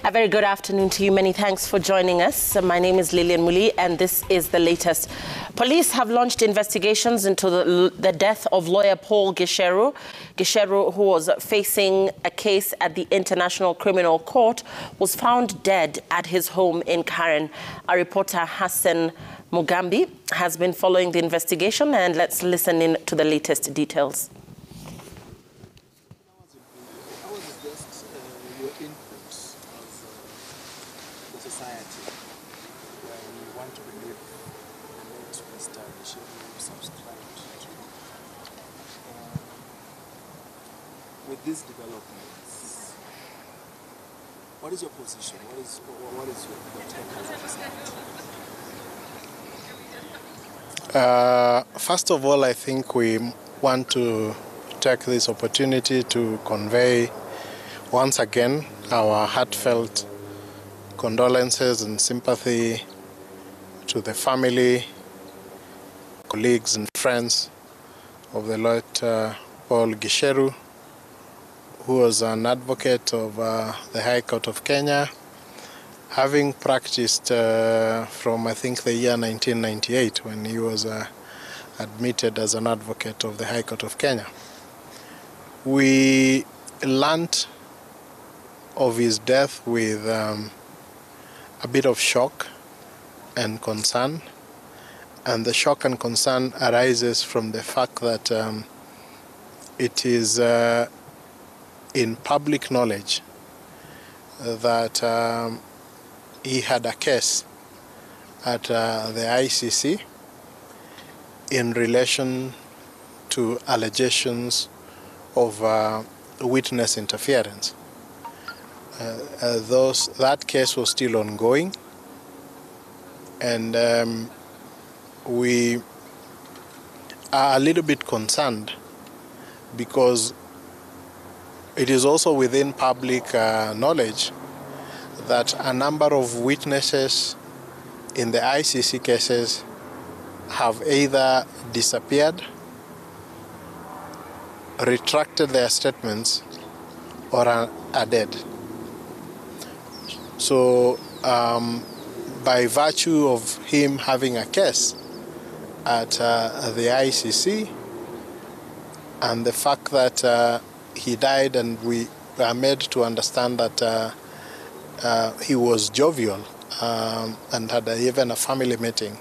A very good afternoon to you. Many thanks for joining us. My name is Lillian Muli, and this is the latest. Police have launched investigations into the death of lawyer Paul Gicheru. Gicheru, who was facing a case at the International Criminal Court, was found dead at his home in Karen. Our reporter Hassan Mugambi has been following the investigation, and let's listen in to the latest details. Society where we want to believe the late Mr. Gicheru subscribed to. With these developments, what is your position? What is your take as a society? First of all, I think we want to take this opportunity to convey once again our heartfelt condolences and sympathy to the family, colleagues and friends of the late Paul Gicheru, who was an advocate of the High Court of Kenya, having practiced from I think the year 1998 when he was admitted as an advocate of the High Court of Kenya. We learnt of his death with a bit of shock and concern, and the shock and concern arises from the fact that it is in public knowledge that he had a case at the ICC in relation to allegations of witness interference. That case was still ongoing, and we are a little bit concerned because it is also within public knowledge that a number of witnesses in the ICC cases have either disappeared, retracted their statements, or are dead. So by virtue of him having a case at the ICC and the fact that he died, and we are made to understand that he was jovial and had even a family meeting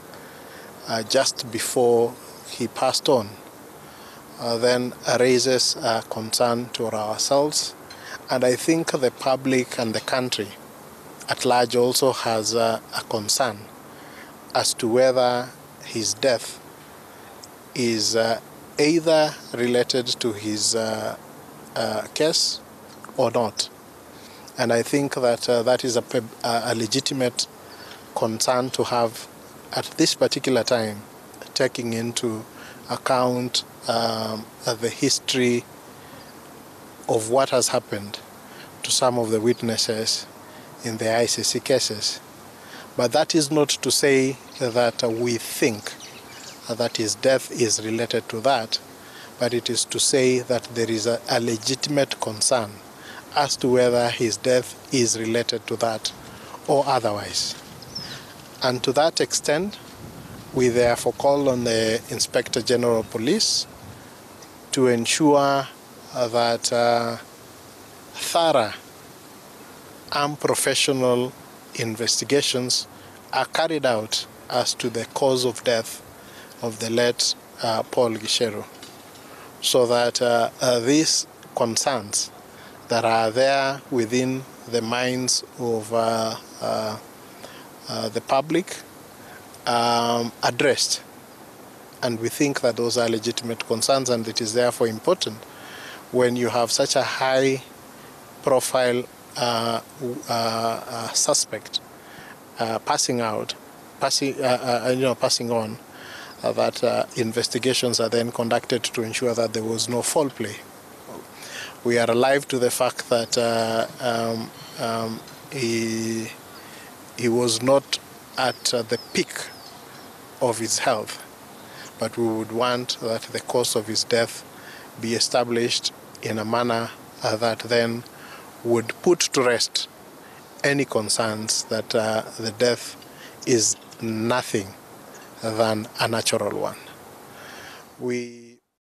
just before he passed on, then raises a concern to ourselves. And I think the public and the country at large also has a concern as to whether his death is either related to his case or not. And I think that that is a legitimate concern to have at this particular time, taking into account the history of what has happened to some of the witnesses in the ICC cases. But that is not to say that we think that his death is related to that, but it is to say that there is a legitimate concern as to whether his death is related to that or otherwise. And to that extent, we therefore call on the Inspector General of Police to ensure that thorough and professional investigations are carried out as to the cause of death of the late Paul Gicheru, so that these concerns that are there within the minds of the public are addressed. And we think that those are legitimate concerns, and it is therefore important when you have such a high profile suspect passing on, that investigations are then conducted to ensure that there was no foul play. We are alive to the fact that he was not at the peak of his health, but we would want that the cause of his death be established in a manner that then would put to rest any concerns that the death is nothing than a natural one. We